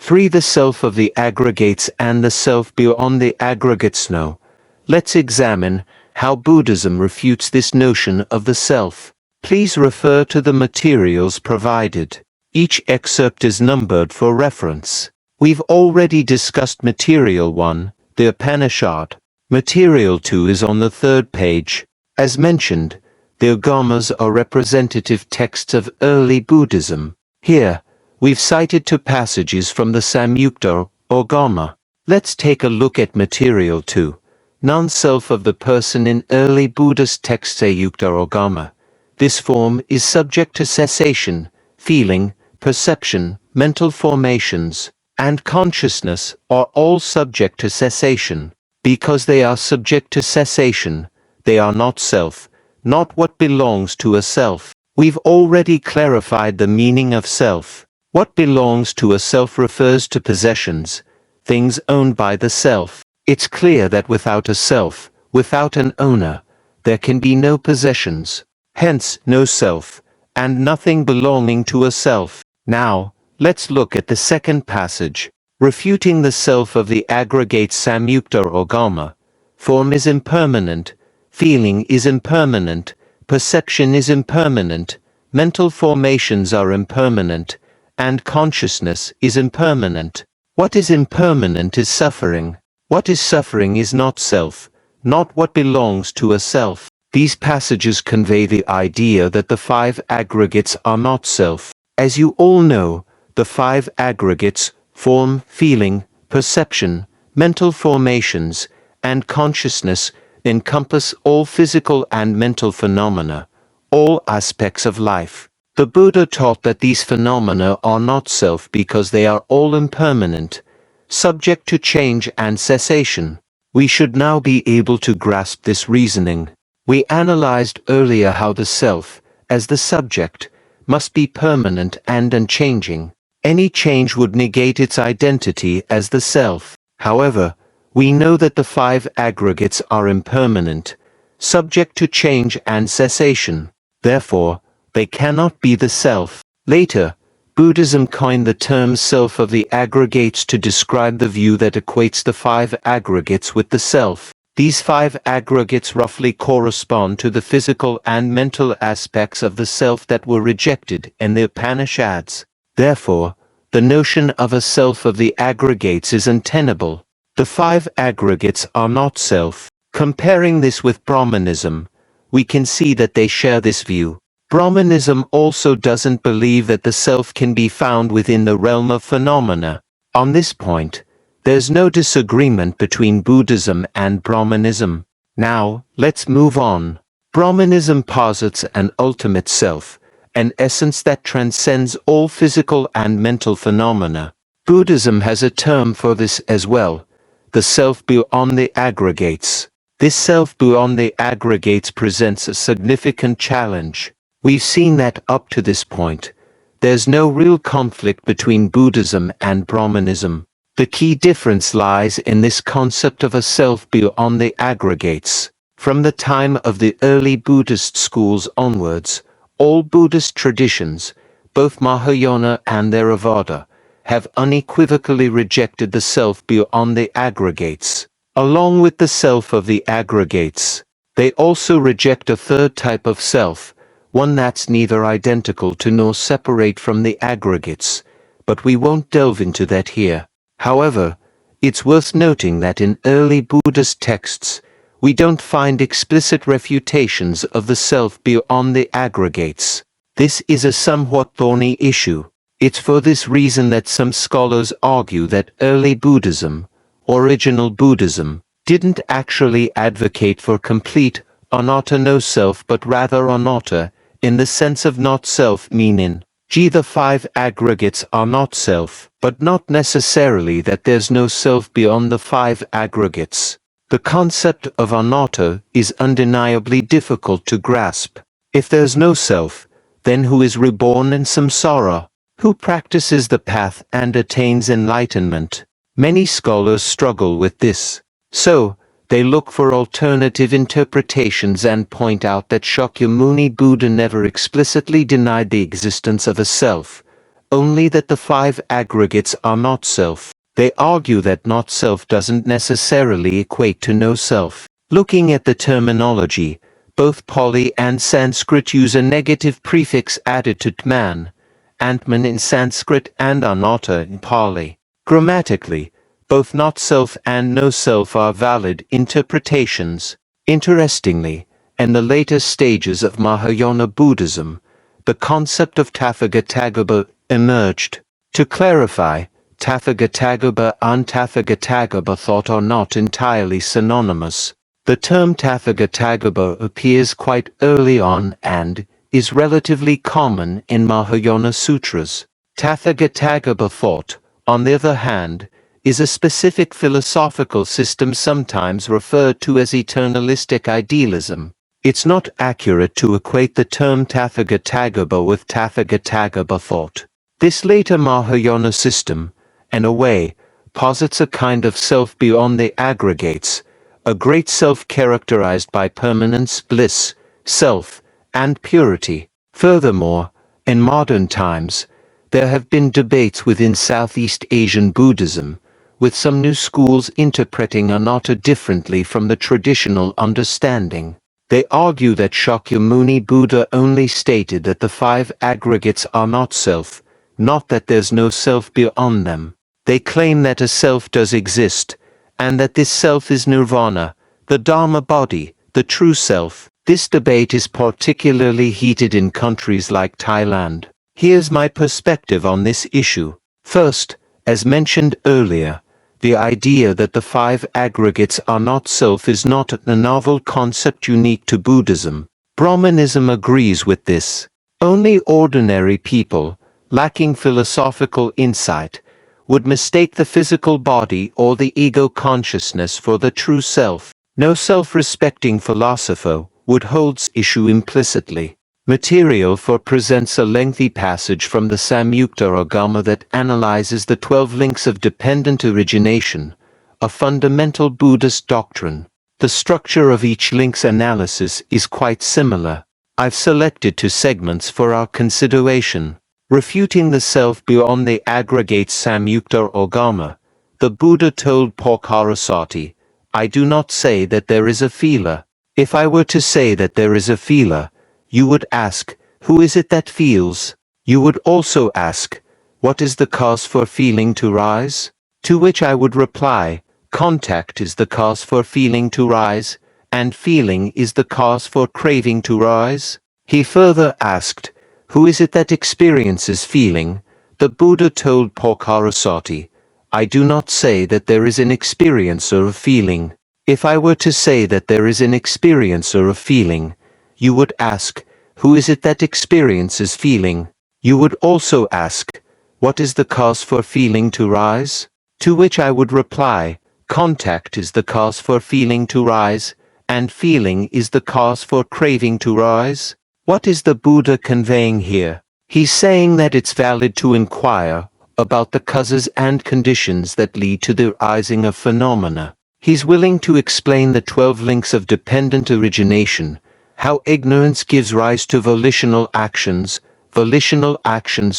3. The self of the aggregates and the self beyond the aggregates. Now, let's examine how Buddhism refutes this notion of the self. Please refer to the materials provided. Each excerpt is numbered for reference. We've already discussed Material 1, the Upanishad. Material 2 is on the 3rd page. As mentioned, the Agamas are representative texts of early Buddhism. Here, we've cited 2 passages from the Samyukta Agama. Let's take a look at Material 2, non-self of the person in early Buddhist text Samyukta Agama. This form is subject to cessation, feeling, perception, mental formations, and consciousness are all subject to cessation. Because they are subject to cessation, they are not self, not what belongs to a self. We've already clarified the meaning of self. What belongs to a self refers to possessions, things owned by the self. It's clear that without a self, without an owner, there can be no possessions, hence no self, and nothing belonging to a self. Now, let's look at the 2nd passage, refuting the self of the aggregate Samyukta Agama. Form is impermanent, feeling is impermanent, perception is impermanent, mental formations are impermanent, and consciousness is impermanent. What is impermanent is suffering. What is suffering is not self, not what belongs to a self. These passages convey the idea that the 5 aggregates are not self. As you all know, the 5 aggregates, form, feeling, perception, mental formations, and consciousness, encompass all physical and mental phenomena, all aspects of life. The Buddha taught that these phenomena are not self because they are all impermanent, subject to change and cessation. We should now be able to grasp this reasoning. We analyzed earlier how the self, as the subject, must be permanent and unchanging. Any change would negate its identity as the self. However, we know that the 5 aggregates are impermanent, subject to change and cessation. Therefore, they cannot be the self. Later, Buddhism coined the term self of the aggregates to describe the view that equates the 5 aggregates with the self. These 5 aggregates roughly correspond to the physical and mental aspects of the self that were rejected in the Upanishads. Therefore, the notion of a self of the aggregates is untenable. The 5 aggregates are not self. Comparing this with Brahmanism, we can see that they share this view. Brahmanism also doesn't believe that the self can be found within the realm of phenomena. On this point, there's no disagreement between Buddhism and Brahmanism. Now, let's move on. Brahmanism posits an ultimate self, an essence that transcends all physical and mental phenomena. Buddhism has a term for this as well, the self beyond the aggregates. This self beyond the aggregates presents a significant challenge. We've seen that up to this point, there's no real conflict between Buddhism and Brahmanism. The key difference lies in this concept of a self beyond the aggregates. From the time of the early Buddhist schools onwards, all Buddhist traditions, both Mahayana and Theravada, have unequivocally rejected the self beyond the aggregates. Along with the self of the aggregates, they also reject a 3rd type of self, one that's neither identical to nor separate from the aggregates, but we won't delve into that here. However, it's worth noting that in early Buddhist texts, we don't find explicit refutations of the self beyond the aggregates. This is a somewhat thorny issue. It's for this reason that some scholars argue that early Buddhism, original Buddhism, didn't actually advocate for complete, anatta no self but rather anatta, in the sense of not self meaning, the 5 aggregates are not self, but not necessarily that there's no self beyond the 5 aggregates. The concept of anatta is undeniably difficult to grasp. If there's no self, then who is reborn in samsara? Who practices the path and attains enlightenment? Many scholars struggle with this. So, they look for alternative interpretations and point out that Shakyamuni Buddha never explicitly denied the existence of a self, only that the five aggregates are not self. They argue that not self doesn't necessarily equate to no self. Looking at the terminology, both Pali and Sanskrit use a negative prefix added to tman, Antman in Sanskrit and anata in Pali. Grammatically, both not self and no self are valid interpretations. Interestingly, in the later stages of Mahayana Buddhism, the concept of Tathagatagarbha emerged. To clarify, Tathagatagarbha and Tathagatagarbha thought are not entirely synonymous. The term Tathagatagarbha appears quite early on and is relatively common in Mahayana sutras. Tathagatagarbha thought, on the other hand, is a specific philosophical system sometimes referred to as eternalistic idealism. It's not accurate to equate the term Tathagatagarbha with Tathagatagarbha thought. This later Mahayana system, in a way, posits a kind of self beyond the aggregates, a great self characterized by permanence, bliss, self, and purity. Furthermore, in modern times, there have been debates within Southeast Asian Buddhism, with some new schools interpreting anatta differently from the traditional understanding. They argue that Shakyamuni Buddha only stated that the five aggregates are not self, not that there's no self beyond them. They claim that a self does exist, and that this self is nirvana, the Dharma body, the true self. This debate is particularly heated in countries like Thailand. Here's my perspective on this issue. First, as mentioned earlier, the idea that the five aggregates are not self is not a novel concept unique to Buddhism. Brahmanism agrees with this. Only ordinary people, lacking philosophical insight, would mistake the physical body or the ego consciousness for the true self. No self-respecting philosopher would hold this issue implicitly. Material for presents a lengthy passage from the Samyukta Agama that analyzes the 12 links of dependent origination, a fundamental Buddhist doctrine. The structure of each link's analysis is quite similar. I've selected two segments for our consideration. Refuting the self beyond the aggregates. Samyukta Agama, the Buddha told Parasati, I do not say that there is a feeler. If I were to say that there is a feeler, you would ask, who is it that feels? You would also ask, what is the cause for feeling to rise? To which I would reply, contact is the cause for feeling to rise, and feeling is the cause for craving to rise. He further asked, who is it that experiences feeling? The Buddha told Parasati, I do not say that there is an experiencer of feeling. If I were to say that there is an experiencer of feeling, you would ask, who is it that experiences feeling? You would also ask, what is the cause for feeling to rise? To which I would reply, contact is the cause for feeling to rise, and feeling is the cause for craving to rise. What is the Buddha conveying here? He's saying that it's valid to inquire about the causes and conditions that lead to the arising of phenomena. He's willing to explain the 12 links of dependent origination, how ignorance gives rise to volitional actions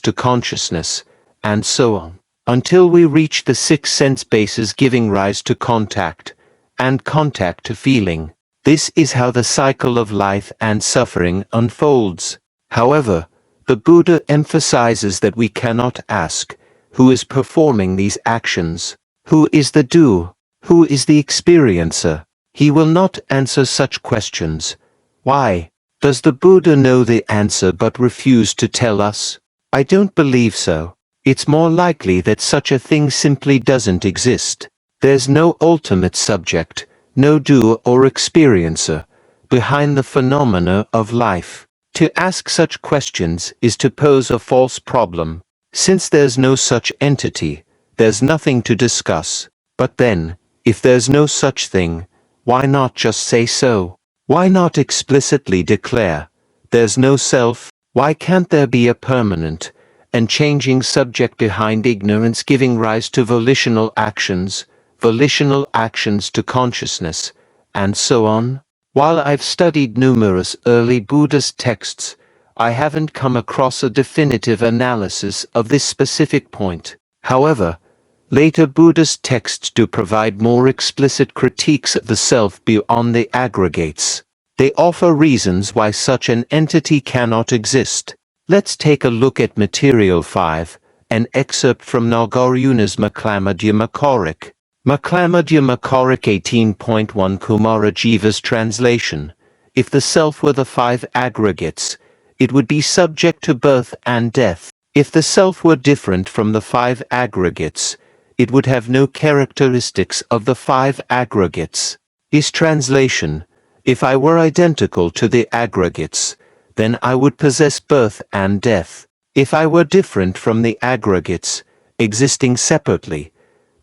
to consciousness, and so on, until we reach the 6 sense bases giving rise to contact, and contact to feeling. This is how the cycle of life and suffering unfolds. However, the Buddha emphasizes that we cannot ask, who is performing these actions? Who is the doer? Who is the experiencer? He will not answer such questions. Why? Does the Buddha know the answer but refuse to tell us? I don't believe so. It's more likely that such a thing simply doesn't exist. There's no ultimate subject, no doer or experiencer, behind the phenomena of life. To ask such questions is to pose a false problem. Since there's no such entity, there's nothing to discuss. But then, if there's no such thing, why not just say so? Why not explicitly declare, there's no self? Why can't there be a permanent and changing subject behind ignorance giving rise to volitional actions to consciousness, and so on? While I've studied numerous early Buddhist texts, I haven't come across a definitive analysis of this specific point. However, later Buddhist texts do provide more explicit critiques of the self beyond the aggregates. They offer reasons why such an entity cannot exist. Let's take a look at Material 5, an excerpt from Nagarjuna's Maklammadya Makorik. Maklammadya Makorik 18.1 Kumarajiva's translation. If the self were the five aggregates, it would be subject to birth and death. If the self were different from the five aggregates, it would have no characteristics of the five aggregates. His translation: if I were identical to the aggregates, then I would possess birth and death. If I were different from the aggregates, existing separately,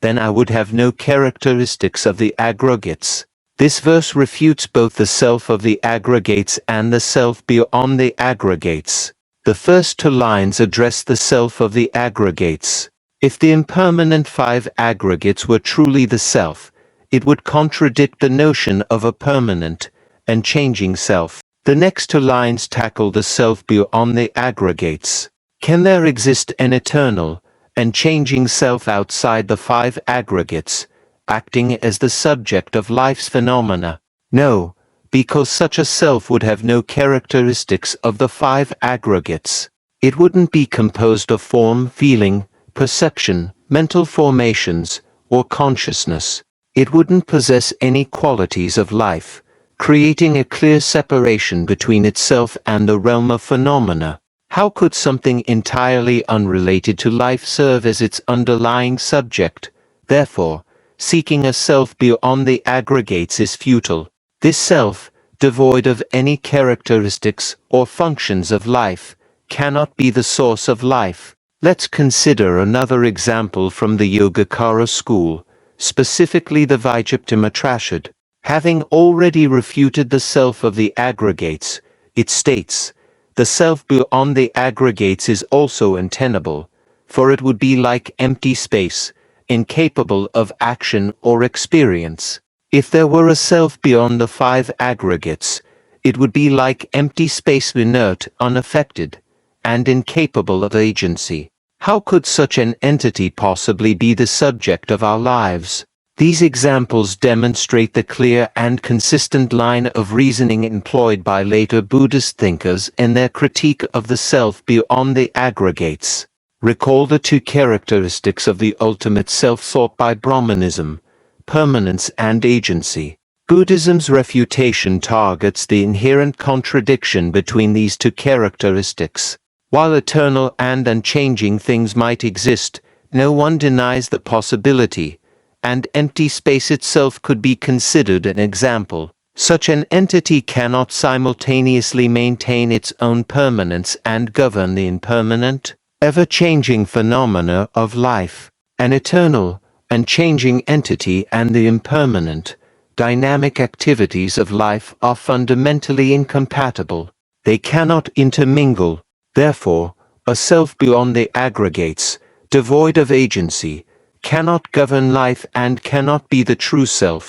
then I would have no characteristics of the aggregates. This verse refutes both the self of the aggregates and the self beyond the aggregates. The first two lines address the self of the aggregates. If the impermanent five aggregates were truly the self, it would contradict the notion of a permanent and changing self. The next two lines tackle the self beyond the aggregates. Can there exist an eternal and changing self outside the five aggregates, acting as the subject of life's phenomena? No, because such a self would have no characteristics of the five aggregates. It wouldn't be composed of form, feeling, perception, mental formations, or consciousness. It wouldn't possess any qualities of life, creating a clear separation between itself and the realm of phenomena. How could something entirely unrelated to life serve as its underlying subject? Therefore, seeking a self beyond the aggregates is futile. This self, devoid of any characteristics or functions of life, cannot be the source of life. Let's consider another example from the Yogacara school, specifically the Vijayaptimatrashad. Having already refuted the self of the aggregates, it states, the self beyond the aggregates is also untenable, for it would be like empty space, incapable of action or experience. If there were a self beyond the five aggregates, it would be like empty space, inert, unaffected, and incapable of agency. How could such an entity possibly be the subject of our lives? These examples demonstrate the clear and consistent line of reasoning employed by later Buddhist thinkers in their critique of the self beyond the aggregates. Recall the two characteristics of the ultimate self sought by Brahmanism: permanence and agency. Buddhism's refutation targets the inherent contradiction between these two characteristics. While eternal and unchanging things might exist, no one denies the possibility, and empty space itself could be considered an example. Such an entity cannot simultaneously maintain its own permanence and govern the impermanent, ever-changing phenomena of life. An eternal, unchanging entity and the impermanent, dynamic activities of life are fundamentally incompatible. They cannot intermingle. Therefore, a self beyond the aggregates, devoid of agency, cannot govern life and cannot be the true self.